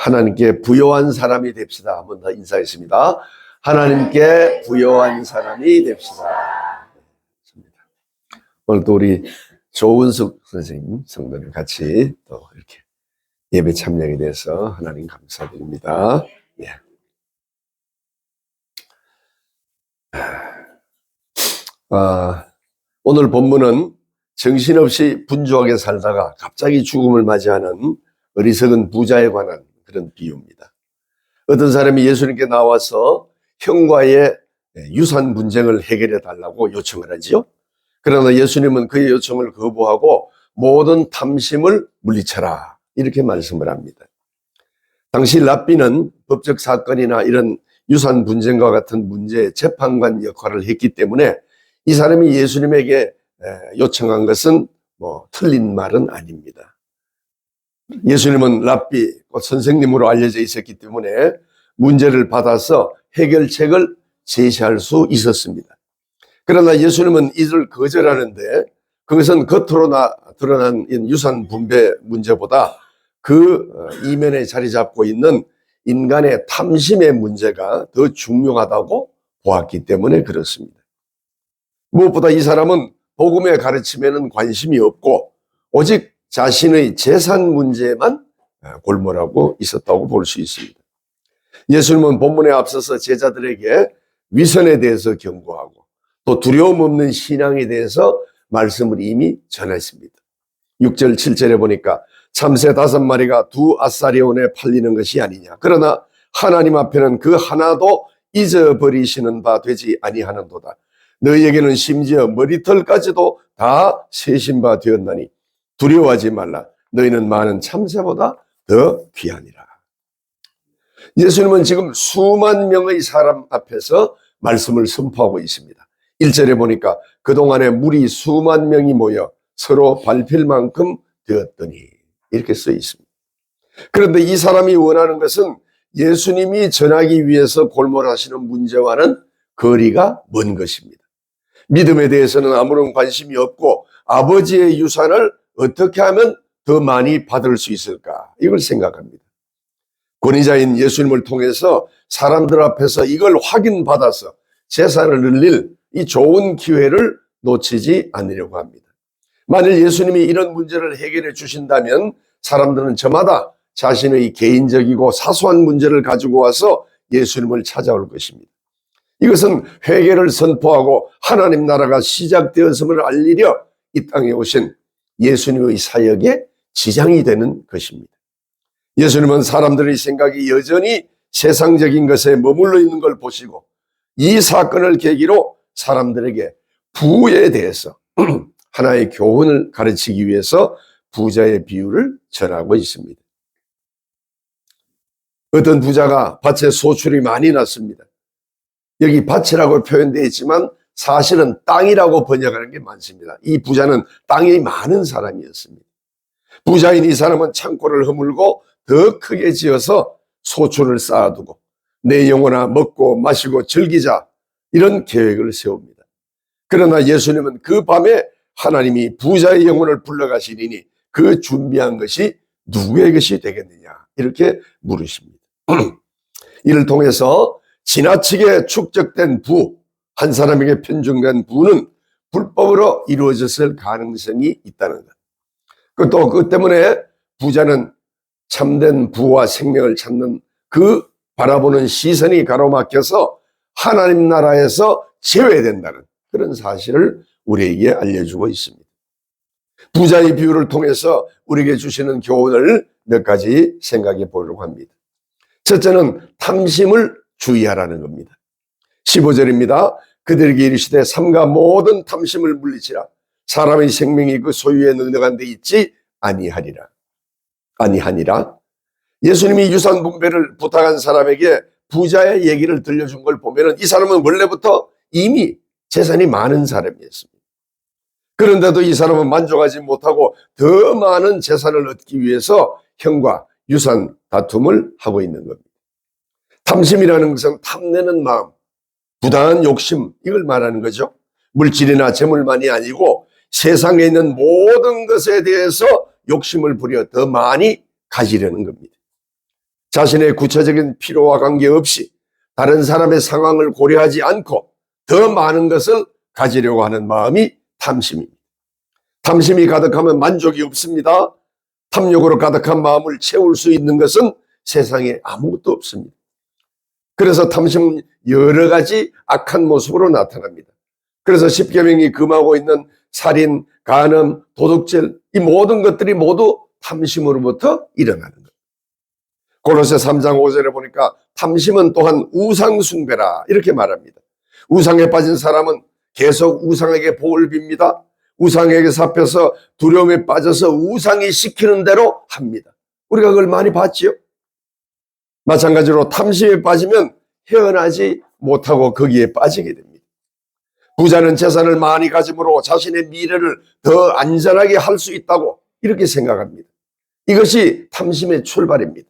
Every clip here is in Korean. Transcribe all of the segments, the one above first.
하나님께 부요한 사람이 됩시다. 한번 더 인사했습니다. 하나님께 부요한 사람이 됩시다. 오늘 또 우리 조은숙 선생님 성도님 같이 또 이렇게 예배 참여하게 돼서 하나님 감사드립니다. 예. 오늘 본문은 정신없이 분주하게 살다가 갑자기 죽음을 맞이하는 어리석은 부자에 관한 그런 비유입니다. 어떤 사람이 예수님께 나와서 형과의 유산 분쟁을 해결해 달라고 요청을 하지요. 그러나 예수님은 그의 요청을 거부하고 모든 탐심을 물리쳐라 이렇게 말씀을 합니다. 당시 랍비는 법적 사건이나 이런 유산 분쟁과 같은 문제의 재판관 역할을 했기 때문에 이 사람이 예수님에게 요청한 것은 틀린 말은 아닙니다. 예수님은 랍비, 선생님으로 알려져 있었기 때문에 문제를 받아서 해결책을 제시할 수 있었습니다. 그러나 예수님은 이를 거절하는데 그것은 겉으로 드러난 유산 분배 문제보다 그 이면에 자리 잡고 있는 인간의 탐심의 문제가 더 중요하다고 보았기 때문에 그렇습니다. 무엇보다 이 사람은 복음의 가르침에는 관심이 없고 오직 자신의 재산 문제에만 골몰하고 있었다고 볼 수 있습니다. 예수님은 본문에 앞서서 제자들에게 위선에 대해서 경고하고 또 두려움 없는 신앙에 대해서 말씀을 이미 전했습니다. 6절 7절에 보니까 참새 5마리가 2 아사리온에 팔리는 것이 아니냐. 그러나 하나님 앞에는 그 하나도 잊어버리시는 바 되지 아니하는도다. 너희에게는 심지어 머리털까지도 다 세신 바 되었나니 두려워하지 말라. 너희는 많은 참새보다 더 귀하니라. 예수님은 지금 수만 명의 사람 앞에서 말씀을 선포하고 있습니다. 1절에 보니까 그동안에 무리 수만 명이 모여 서로 밟힐 만큼 되었더니 이렇게 써 있습니다. 그런데 이 사람이 원하는 것은 예수님이 전하기 위해서 골몰하시는 문제와는 거리가 먼 것입니다. 믿음에 대해서는 아무런 관심이 없고 아버지의 유산을 어떻게 하면 더 많이 받을 수 있을까? 이걸 생각합니다. 권위자인 예수님을 통해서 사람들 앞에서 이걸 확인받아서 재산을 늘릴 이 좋은 기회를 놓치지 않으려고 합니다. 만일 예수님이 이런 문제를 해결해 주신다면 사람들은 저마다 자신의 개인적이고 사소한 문제를 가지고 와서 예수님을 찾아올 것입니다. 이것은 회개를 선포하고 하나님 나라가 시작되었음을 알리려 이 땅에 오신 예수님의 사역에 지장이 되는 것입니다. 예수님은 사람들의 생각이 여전히 세상적인 것에 머물러 있는 걸 보시고 이 사건을 계기로 사람들에게 부에 대해서 하나의 교훈을 가르치기 위해서 부자의 비유를 전하고 있습니다. 어떤 부자가 밭에 소출이 많이 났습니다. 여기 밭이라고 표현되어 있지만 사실은 땅이라고 번역하는 게 많습니다. 이 부자는 땅이 많은 사람이었습니다. 부자인 이 사람은 창고를 허물고 더 크게 지어서 소출을 쌓아두고 내 영혼아 먹고 마시고 즐기자 이런 계획을 세웁니다. 그러나 예수님은 그 밤에 하나님이 부자의 영혼을 불러가시리니 그 준비한 것이 누구의 것이 되겠느냐 이렇게 물으십니다. 이를 통해서 지나치게 축적된 부, 한 사람에게 편중된 부는 불법으로 이루어졌을 가능성이 있다는 것. 또 그 때문에 부자는 참된 부와 생명을 찾는 그 바라보는 시선이 가로막혀서 하나님 나라에서 제외된다는 그런 사실을 우리에게 알려주고 있습니다. 부자의 비유를 통해서 우리에게 주시는 교훈을 몇 가지 생각해 보려고 합니다. 첫째는 탐심을 주의하라는 겁니다. 15절입니다. 그들에게 이르시되 삼가 모든 탐심을 물리치라. 사람의 생명이 그 소유에 넉넉한 데 있지 아니하니라. 예수님이 유산 분배를 부탁한 사람에게 부자의 얘기를 들려준 걸 보면 이 사람은 원래부터 이미 재산이 많은 사람이었습니다. 그런데도 이 사람은 만족하지 못하고 더 많은 재산을 얻기 위해서 형과 유산 다툼을 하고 있는 겁니다. 탐심이라는 것은 탐내는 마음, 부당한 욕심 이걸 말하는 거죠. 물질이나 재물만이 아니고 세상에 있는 모든 것에 대해서 욕심을 부려 더 많이 가지려는 겁니다. 자신의 구체적인 필요와 관계없이 다른 사람의 상황을 고려하지 않고 더 많은 것을 가지려고 하는 마음이 탐심입니다. 탐심이 가득하면 만족이 없습니다. 탐욕으로 가득한 마음을 채울 수 있는 것은 세상에 아무것도 없습니다. 그래서 탐심은 여러 가지 악한 모습으로 나타납니다. 그래서 십계명이 금하고 있는 살인, 간음, 도둑질, 이 모든 것들이 모두 탐심으로부터 일어나는 거예요. 골로새 3장 5절에 보니까 탐심은 또한 우상 숭배라 이렇게 말합니다. 우상에 빠진 사람은 계속 우상에게 복을 빕니다. 우상에게 잡혀서 두려움에 빠져서 우상이 시키는 대로 합니다. 우리가 그걸 많이 봤지요. 마찬가지로 탐심에 빠지면 헤어나지 못하고 거기에 빠지게 됩니다. 부자는 재산을 많이 가짐으로 자신의 미래를 더 안전하게 할 수 있다고 이렇게 생각합니다. 이것이 탐심의 출발입니다.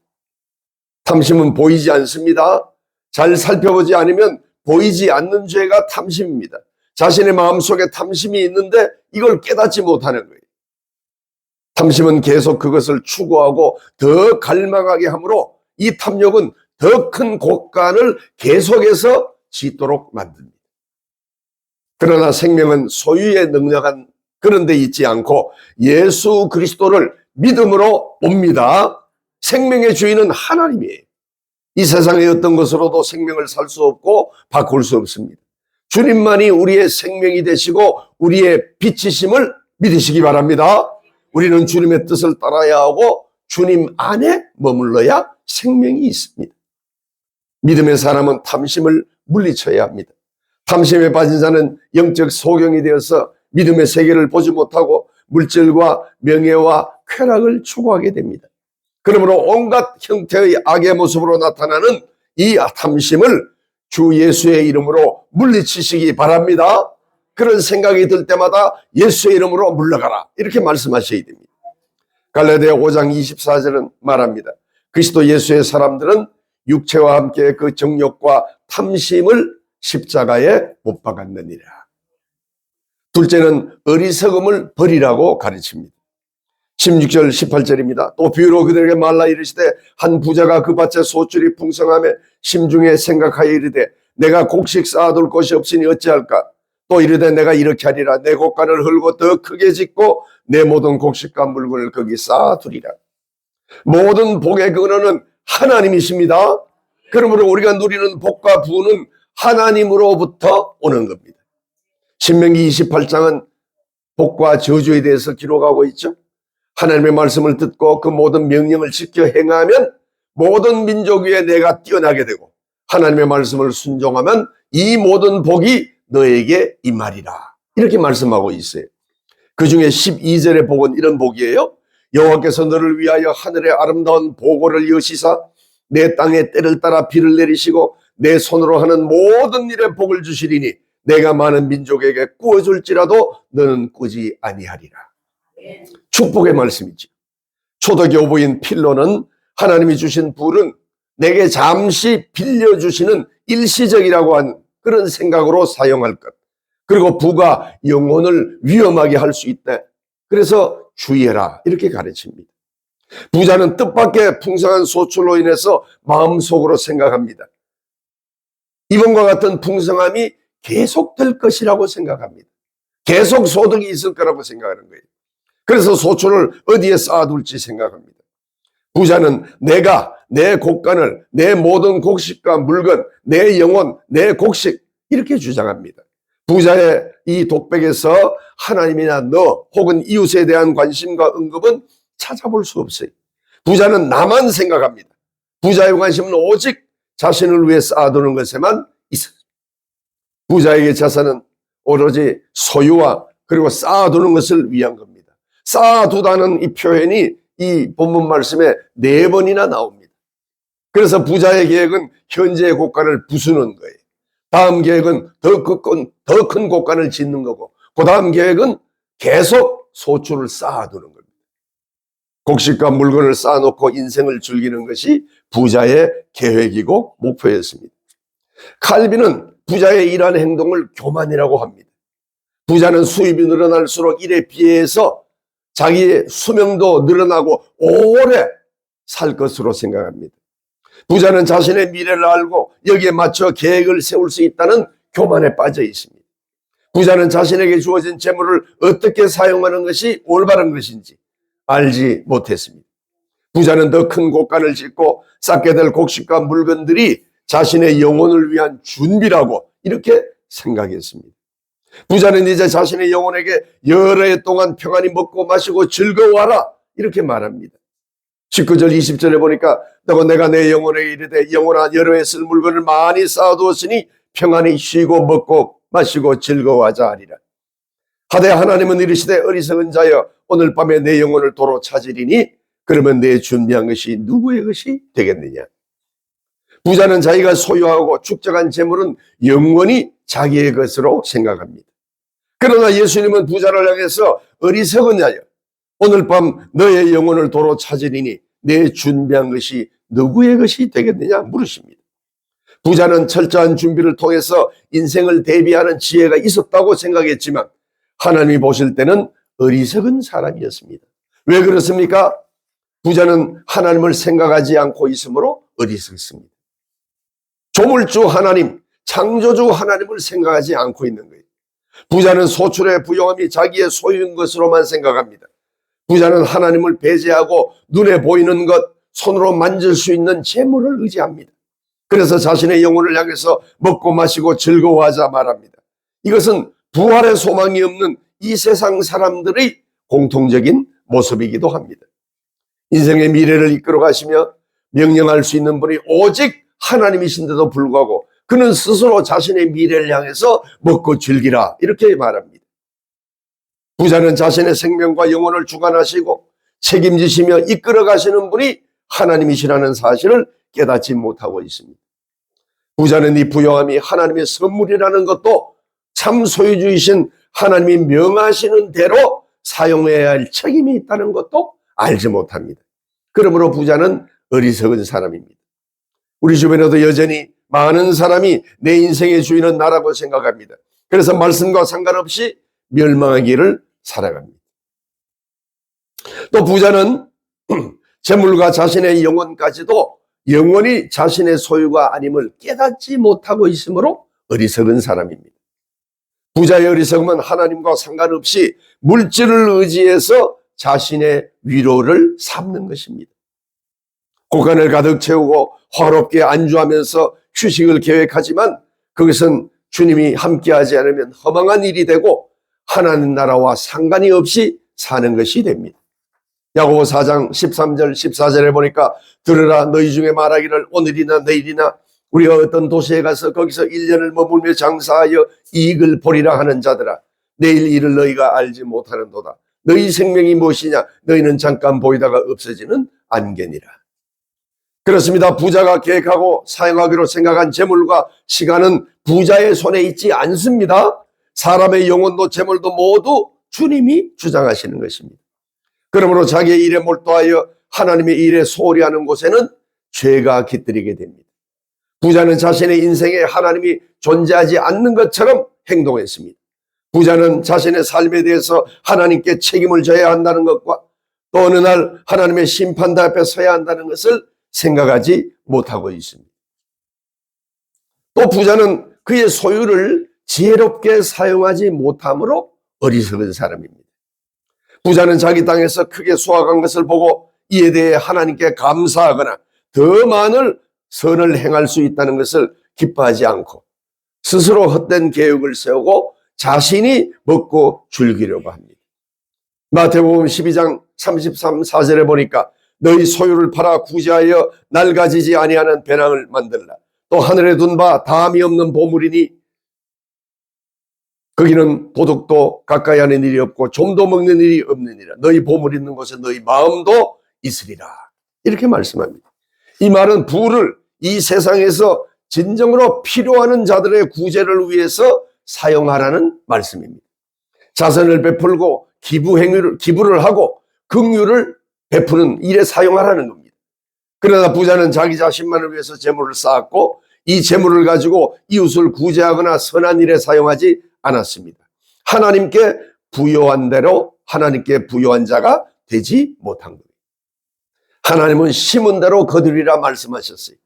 탐심은 보이지 않습니다. 잘 살펴보지 않으면 보이지 않는 죄가 탐심입니다. 자신의 마음속에 탐심이 있는데 이걸 깨닫지 못하는 거예요. 탐심은 계속 그것을 추구하고 더 갈망하게 하므로 이 탐욕은 더 큰 곡간을 계속해서 짓도록 만듭니다. 그러나 생명은 소유에 능력한 그런 데 있지 않고 예수 그리스도를 믿음으로 옵니다. 생명의 주인은 하나님이에요. 이 세상의 어떤 것으로도 생명을 살 수 없고 바꿀 수 없습니다. 주님만이 우리의 생명이 되시고 우리의 빛이심을 믿으시기 바랍니다. 우리는 주님의 뜻을 따라야 하고 주님 안에 머물러야 생명이 있습니다. 믿음의 사람은 탐심을 물리쳐야 합니다. 탐심에 빠진 자는 영적 소경이 되어서 믿음의 세계를 보지 못하고 물질과 명예와 쾌락을 추구하게 됩니다. 그러므로 온갖 형태의 악의 모습으로 나타나는 이 탐심을 주 예수의 이름으로 물리치시기 바랍니다. 그런 생각이 들 때마다 예수의 이름으로 물러가라 이렇게 말씀하셔야 됩니다. 갈라디아 5장 24절은 말합니다. 그리스도 예수의 사람들은 육체와 함께 그 정욕과 탐심을 십자가에 못 박았느니라. 둘째는 어리석음을 버리라고 가르칩니다. 16절 18절입니다. 또 비유로 그들에게 말라 이르시되 한 부자가 그 밭에 소출이 풍성하며 심중에 생각하여 이르되 내가 곡식 쌓아둘 곳이 없으니 어찌할까. 또 이르되 내가 이렇게 하리라. 내 곡간을 헐고 더 크게 짓고 내 모든 곡식과 물건을 거기 쌓아두리라. 모든 복의 근원은 하나님이십니다. 그러므로 우리가 누리는 복과 부는 하나님으로부터 오는 겁니다. 신명기 28장은 복과 저주에 대해서 기록하고 있죠. 하나님의 말씀을 듣고 그 모든 명령을 지켜 행하면 모든 민족 위에 내가 뛰어나게 되고 하나님의 말씀을 순종하면 이 모든 복이 너에게 임하리라. 이렇게 말씀하고 있어요. 그 중에 12절의 복은 이런 복이에요. 여호와께서 너를 위하여 하늘의 아름다운 보고를 여시사 내 땅에 때를 따라 비를 내리시고 내 손으로 하는 모든 일에 복을 주시리니 내가 많은 민족에게 꾸어줄지라도 너는 꾸지 아니하리라. 축복의 말씀이죠. 초대교부인 필로는 하나님이 주신 불은 내게 잠시 빌려주시는 일시적이라고 한 그런 생각으로 사용할 것. 그리고 부가 영혼을 위험하게 할 수 있다. 그래서 주의해라 이렇게 가르칩니다. 부자는 뜻밖의 풍성한 소출로 인해서 마음속으로 생각합니다. 이번과 같은 풍성함이 계속될 것이라고 생각합니다. 계속 소득이 있을 거라고 생각하는 거예요. 그래서 소출을 어디에 쌓아둘지 생각합니다. 부자는 내가 내 곡간을 내 모든 곡식과 물건, 내 영혼, 내 곡식 이렇게 주장합니다. 부자의 이 독백에서 하나님이나 너 혹은 이웃에 대한 관심과 언급은 찾아볼 수 없어요. 부자는 나만 생각합니다. 부자의 관심은 오직 자신을 위해 쌓아두는 것에만 있어요. 부자에게 자산은 오로지 소유와 그리고 쌓아두는 것을 위한 겁니다. 쌓아두다는 이 표현이 이 본문 말씀에 4번이나 나옵니다. 그래서 부자의 계획은 현재의 곡간을 부수는 거예요. 다음 계획은 더 큰 곡간을 짓는 거고 그 다음 계획은 계속 소출을 쌓아두는 겁니다. 곡식과 물건을 쌓아놓고 인생을 즐기는 것이 부자의 계획이고 목표였습니다. 칼빈은 부자의 이러한 행동을 교만이라고 합니다. 부자는 수입이 늘어날수록 일에 비해서 자기의 수명도 늘어나고 오래 살 것으로 생각합니다. 부자는 자신의 미래를 알고 여기에 맞춰 계획을 세울 수 있다는 교만에 빠져 있습니다. 부자는 자신에게 주어진 재물을 어떻게 사용하는 것이 올바른 것인지 알지 못했습니다. 부자는 더 큰 곳간을 짓고 쌓게 될 곡식과 물건들이 자신의 영혼을 위한 준비라고 이렇게 생각했습니다. 부자는 이제 자신의 영혼에게 여러 해 동안 평안히 먹고 마시고 즐거워하라 이렇게 말합니다. 19절 20절에 보니까 너가 내가 내 영혼에게 이르되 영혼아 여러 해 쓸 물건을 많이 쌓아두었으니 평안히 쉬고 먹고 마시고 즐거워하자 하리라. 하되 하나님은 이르시되 어리석은 자여 오늘 밤에 내 영혼을 도로 찾으리니 그러면 내 준비한 것이 누구의 것이 되겠느냐. 부자는 자기가 소유하고 축적한 재물은 영원히 자기의 것으로 생각합니다. 그러나 예수님은 부자를 향해서 어리석은 자여 오늘 밤 너의 영혼을 도로 찾으리니 내 준비한 것이 누구의 것이 되겠느냐 물으십니다. 부자는 철저한 준비를 통해서 인생을 대비하는 지혜가 있었다고 생각했지만 하나님이 보실 때는 어리석은 사람이었습니다. 왜 그렇습니까? 부자는 하나님을 생각하지 않고 있으므로 어리석습니다. 조물주 하나님, 창조주 하나님을 생각하지 않고 있는 거예요. 부자는 소출의 부요함이 자기의 소유인 것으로만 생각합니다. 부자는 하나님을 배제하고 눈에 보이는 것, 손으로 만질 수 있는 재물을 의지합니다. 그래서 자신의 영혼을 향해서 먹고 마시고 즐거워하자 말합니다. 이것은 부활의 소망이 없는 이 세상 사람들의 공통적인 모습이기도 합니다. 인생의 미래를 이끌어 가시며 명령할 수 있는 분이 오직 하나님이신데도 불구하고 그는 스스로 자신의 미래를 향해서 먹고 즐기라 이렇게 말합니다. 부자는 자신의 생명과 영혼을 주관하시고 책임지시며 이끌어 가시는 분이 하나님이시라는 사실을 깨닫지 못하고 있습니다. 부자는 이 부요함이 하나님의 선물이라는 것도 참 소유주이신 하나님이 명하시는 대로 사용해야 할 책임이 있다는 것도 알지 못합니다. 그러므로 부자는 어리석은 사람입니다. 우리 주변에도 여전히 많은 사람이 내 인생의 주인은 나라고 생각합니다. 그래서 말씀과 상관없이 멸망하기를 살아갑니다. 또 부자는 재물과 자신의 영혼까지도 영원히 자신의 소유가 아님을 깨닫지 못하고 있으므로 어리석은 사람입니다. 부자의 어리석음은 하나님과 상관없이 물질을 의지해서 자신의 위로를 삼는 것입니다. 곳간을 가득 채우고 화롭게 안주하면서 휴식을 계획하지만 그것은 주님이 함께하지 않으면 허망한 일이 되고 하나님 나라와 상관이 없이 사는 것이 됩니다. 야고보 4장 13절 14절에 보니까 들으라 너희 중에 말하기를 오늘이나 내일이나 우리가 어떤 도시에 가서 거기서 1년을 머물며 장사하여 이익을 보리라 하는 자들아 내일 일을 너희가 알지 못하는도다. 너희 생명이 무엇이냐 너희는 잠깐 보이다가 없어지는 안개니라. 그렇습니다. 부자가 계획하고 사용하기로 생각한 재물과 시간은 부자의 손에 있지 않습니다. 사람의 영혼도 재물도 모두 주님이 주장하시는 것입니다. 그러므로 자기의 일에 몰두하여 하나님의 일에 소홀히 하는 곳에는 죄가 깃들이게 됩니다. 부자는 자신의 인생에 하나님이 존재하지 않는 것처럼 행동했습니다. 부자는 자신의 삶에 대해서 하나님께 책임을 져야 한다는 것과 또 어느 날 하나님의 심판대 앞에 서야 한다는 것을 생각하지 못하고 있습니다. 또 부자는 그의 소유를 지혜롭게 사용하지 못함으로 어리석은 사람입니다. 부자는 자기 땅에서 크게 수확한 것을 보고 이에 대해 하나님께 감사하거나 더 많은 선을 행할 수 있다는 것을 기뻐하지 않고 스스로 헛된 계획을 세우고 자신이 먹고 즐기려고 합니다. 마태복음 12장 33, 4절에 보니까 너희 소유를 팔아 구제하여 낡아지지 아니하는 배낭을 만들라. 또 하늘에 둔 바 다함이 없는 보물이니 거기는 도둑도 가까이 하는 일이 없고 좀도 먹는 일이 없느니라. 너희 보물 있는 곳에 너희 마음도 있으리라. 이렇게 말씀합니다. 이 말은 부를 이 세상에서 진정으로 필요하는 자들의 구제를 위해서 사용하라는 말씀입니다. 자선을 베풀고 기부를 하고 긍휼을 베푸는 일에 사용하라는 겁니다. 그러나 부자는 자기 자신만을 위해서 재물을 쌓았고 이 재물을 가지고 이웃을 구제하거나 선한 일에 사용하지 않았습니다. 하나님께 부요한 대로 하나님께 부요한 자가 되지 못한 거예요. 하나님은 심은 대로 거두리라 말씀하셨어요.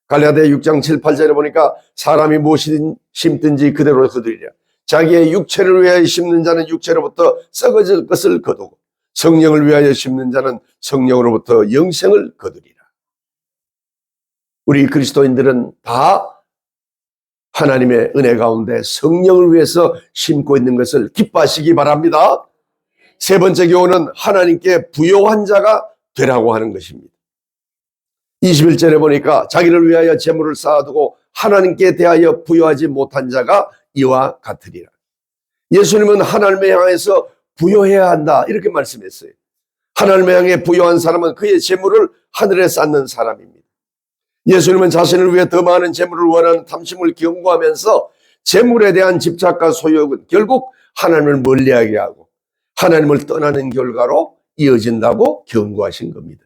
갈라디아 6장 7, 8절에 보니까 사람이 무엇이든 심든지 그대로 거두리라. 자기의 육체를 위하여 심는 자는 육체로부터 썩어질 것을 거두고 성령을 위하여 심는 자는 성령으로부터 영생을 거두리라. 우리 그리스도인들은 다 하나님의 은혜 가운데 성령을 위해서 심고 있는 것을 기뻐하시기 바랍니다. 세 번째 교훈은 하나님께 부요한 자가 되라고 하는 것입니다. 21절에 보니까 자기를 위하여 재물을 쌓아두고 하나님께 대하여 부요하지 못한 자가 이와 같으리라. 예수님은 하나님을 향해서 부요해야 한다 이렇게 말씀했어요. 하나님을 향해 부요한 사람은 그의 재물을 하늘에 쌓는 사람입니다. 예수님은 자신을 위해 더 많은 재물을 원하는 탐심을 경고하면서 재물에 대한 집착과 소욕은 결국 하나님을 멀리하게 하고 하나님을 떠나는 결과로 이어진다고 경고하신 겁니다.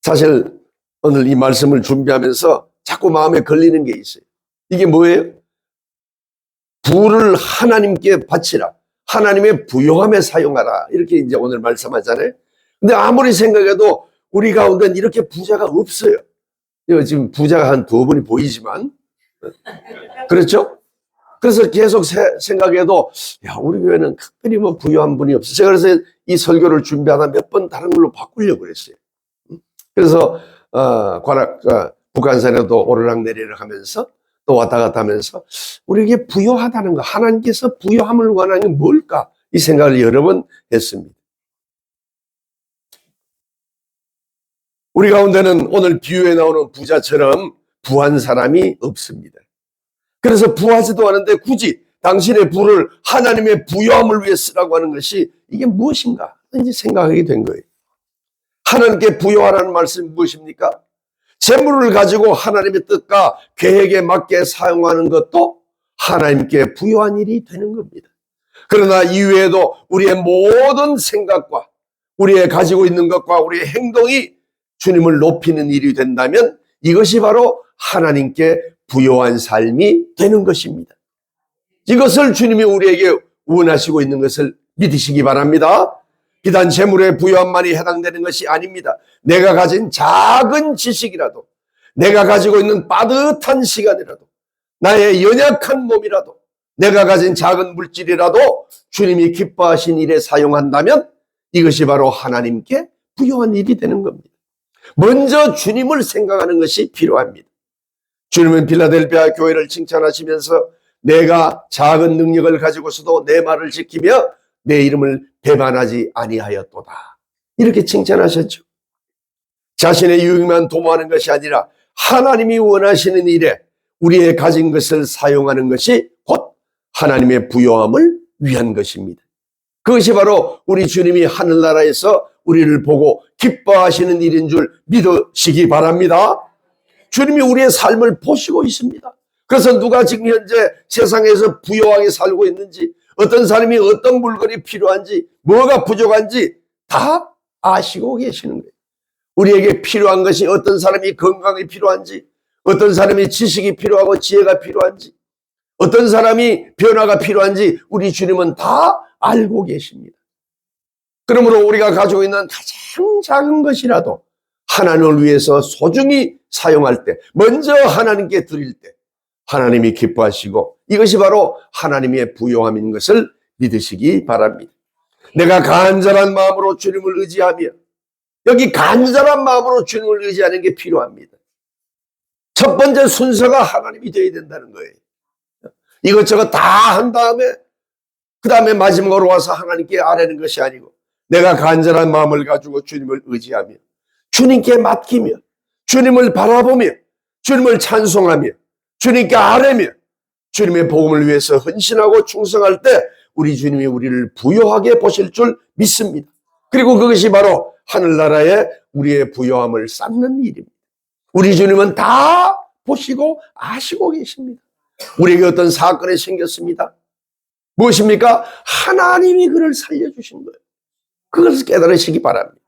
사실 오늘 이 말씀을 준비하면서 자꾸 마음에 걸리는 게 있어요. 이게 뭐예요? 부를 하나님께 바치라. 하나님의 부요함에 사용하라. 이렇게 이제 오늘 말씀하잖아요. 근데 아무리 생각해도 우리 가운데는 이렇게 부자가 없어요. 지금 부자가 한 2분이 보이지만. 그렇죠? 그래서 계속 생각해도, 야, 우리 교회는 특별히 뭐 부유한 분이 없어. 제가 그래서 이 설교를 준비하다 몇 번 다른 걸로 바꾸려고 그랬어요. 그래서, 북한산에도 오르락내리락 하면서 또 왔다 갔다 하면서 우리에게 부요하다는 거, 하나님께서 부요함을 원하는 게 뭘까? 이 생각을 여러 번 했습니다. 우리 가운데는 오늘 비유에 나오는 부자처럼 부한 사람이 없습니다. 그래서 부하지도 않은데 굳이 당신의 부를 하나님의 부요함을 위해 쓰라고 하는 것이 이게 무엇인가? 이제 생각하게 된 거예요. 하나님께 부요하라는 말씀이 무엇입니까? 재물을 가지고 하나님의 뜻과 계획에 맞게 사용하는 것도 하나님께 부요한 일이 되는 겁니다. 그러나 이외에도 우리의 모든 생각과 우리의 가지고 있는 것과 우리의 행동이 주님을 높이는 일이 된다면 이것이 바로 하나님께 부요한 삶이 되는 것입니다. 이것을 주님이 우리에게 원하시고 있는 것을 믿으시기 바랍니다. 비단 재물의 부요함만이 해당되는 것이 아닙니다. 내가 가진 작은 지식이라도, 내가 가지고 있는 빠듯한 시간이라도, 나의 연약한 몸이라도, 내가 가진 작은 물질이라도 주님이 기뻐하신 일에 사용한다면 이것이 바로 하나님께 부요한 일이 되는 겁니다. 먼저 주님을 생각하는 것이 필요합니다. 주님은 필라델피아 교회를 칭찬하시면서 내가 작은 능력을 가지고서도 내 말을 지키며 내 이름을 배반하지 아니하였도다. 이렇게 칭찬하셨죠. 자신의 유익만 도모하는 것이 아니라 하나님이 원하시는 일에 우리의 가진 것을 사용하는 것이 곧 하나님의 부요함을 위한 것입니다. 그것이 바로 우리 주님이 하늘나라에서 우리를 보고 기뻐하시는 일인 줄 믿으시기 바랍니다. 주님이 우리의 삶을 보시고 있습니다. 그래서 누가 지금 현재 세상에서 부요하게 살고 있는지, 어떤 사람이 어떤 물건이 필요한지, 뭐가 부족한지 다 아시고 계시는 거예요. 우리에게 필요한 것이 어떤 사람이 건강이 필요한지, 어떤 사람이 지식이 필요하고 지혜가 필요한지, 어떤 사람이 변화가 필요한지 우리 주님은 다 알고 계십니다. 그러므로 우리가 가지고 있는 가장 작은 것이라도 하나님을 위해서 소중히 사용할 때, 먼저 하나님께 드릴 때 하나님이 기뻐하시고 이것이 바로 하나님의 부요함인 것을 믿으시기 바랍니다. 내가 간절한 마음으로 주님을 의지하며, 여기 간절한 마음으로 주님을 의지하는 게 필요합니다. 첫 번째 순서가 하나님이 되어야 된다는 거예요. 이것저것 다 한 다음에 그 다음에 마지막으로 와서 하나님께 아뢰는 것이 아니고 내가 간절한 마음을 가지고 주님을 의지하며 주님께 맡기며 주님을 바라보며 주님을 찬송하며 주님께 아뢰며 주님의 복음을 위해서 헌신하고 충성할 때 우리 주님이 우리를 부요하게 보실 줄 믿습니다. 그리고 그것이 바로 하늘나라에 우리의 부요함을 쌓는 일입니다. 우리 주님은 다 보시고 아시고 계십니다. 우리에게 어떤 사건이 생겼습니다. 무엇입니까? 하나님이 그를 살려주신 거예요. 그것을 깨달으시기 바랍니다.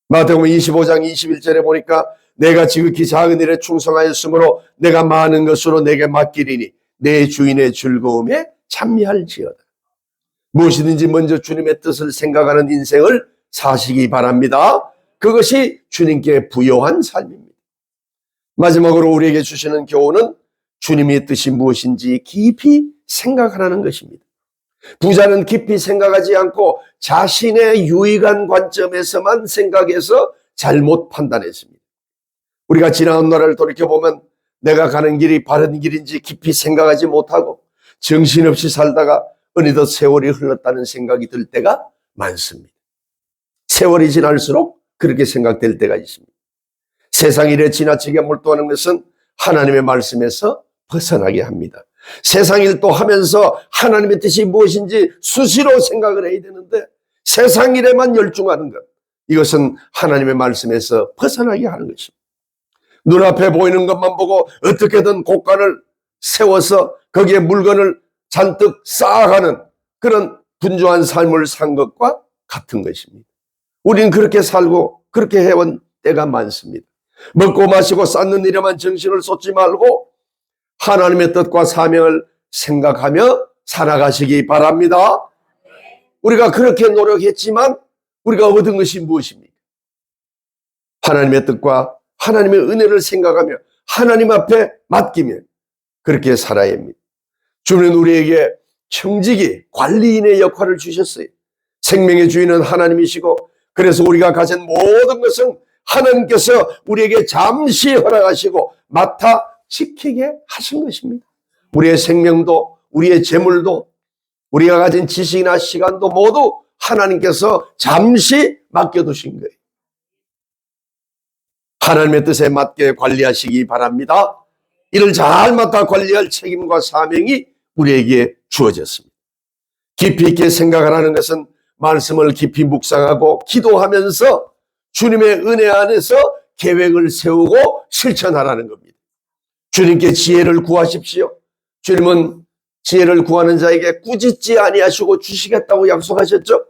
마태복음 25장 21절에 보니까 내가 지극히 작은 일에 충성하였으므로 내가 많은 것으로 내게 맡기리니 내 주인의 즐거움에 참여할지어다. 무엇이든지 먼저 주님의 뜻을 생각하는 인생을 사시기 바랍니다. 그것이 주님께 부요한 삶입니다. 마지막으로 우리에게 주시는 교훈은 주님의 뜻이 무엇인지 깊이 생각하라는 것입니다. 부자는 깊이 생각하지 않고 자신의 유익한 관점에서만 생각해서 잘못 판단했습니다. 우리가 지나온 날을 돌이켜보면 내가 가는 길이 바른 길인지 깊이 생각하지 못하고 정신없이 살다가 어느덧 세월이 흘렀다는 생각이 들 때가 많습니다. 세월이 지날수록 그렇게 생각될 때가 있습니다. 세상 일에 지나치게 몰두하는 것은 하나님의 말씀에서 벗어나게 합니다. 세상 일도 하면서 하나님의 뜻이 무엇인지 수시로 생각을 해야 되는데 세상 일에만 열중하는 것, 이것은 하나님의 말씀에서 벗어나게 하는 것입니다. 눈앞에 보이는 것만 보고 어떻게든 곳간을 세워서 거기에 물건을 잔뜩 쌓아가는 그런 분주한 삶을 산 것과 같은 것입니다. 우리는 그렇게 살고 그렇게 해온 때가 많습니다. 먹고 마시고 쌓는 일에만 정신을 쏟지 말고 하나님의 뜻과 사명을 생각하며 살아가시기 바랍니다. 우리가 그렇게 노력했지만 우리가 얻은 것이 무엇입니까? 하나님의 뜻과 하나님의 은혜를 생각하며 하나님 앞에 맡기며 그렇게 살아야 합니다. 주님은 우리에게 청지기, 관리인의 역할을 주셨어요. 생명의 주인은 하나님이시고 그래서 우리가 가진 모든 것은 하나님께서 우리에게 잠시 허락하시고 맡아 지키게 하신 것입니다. 우리의 생명도 우리의 재물도 우리가 가진 지식이나 시간도 모두 하나님께서 잠시 맡겨두신 거예요. 하나님의 뜻에 맞게 관리하시기 바랍니다. 이를 잘 맡아 관리할 책임과 사명이 우리에게 주어졌습니다. 깊이 있게 생각하라는 것은 말씀을 깊이 묵상하고 기도하면서 주님의 은혜 안에서 계획을 세우고 실천하라는 겁니다. 주님께 지혜를 구하십시오. 주님은 지혜를 구하는 자에게 꾸짖지 아니하시고 주시겠다고 약속하셨죠.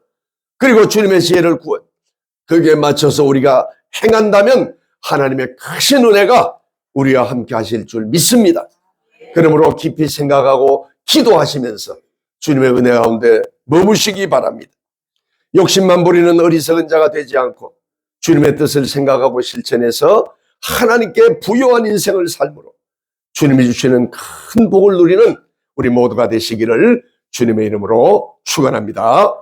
그리고 주님의 지혜를 구해 거기에 맞춰서 우리가 행한다면 하나님의 크신 은혜가 우리와 함께 하실 줄 믿습니다. 그러므로 깊이 생각하고 기도하시면서 주님의 은혜 가운데 머무시기 바랍니다. 욕심만 부리는 어리석은 자가 되지 않고 주님의 뜻을 생각하고 실천해서 하나님께 부요한 인생을 삶으로 주님이 주시는 큰 복을 누리는 우리 모두가 되시기를 주님의 이름으로 축원합니다.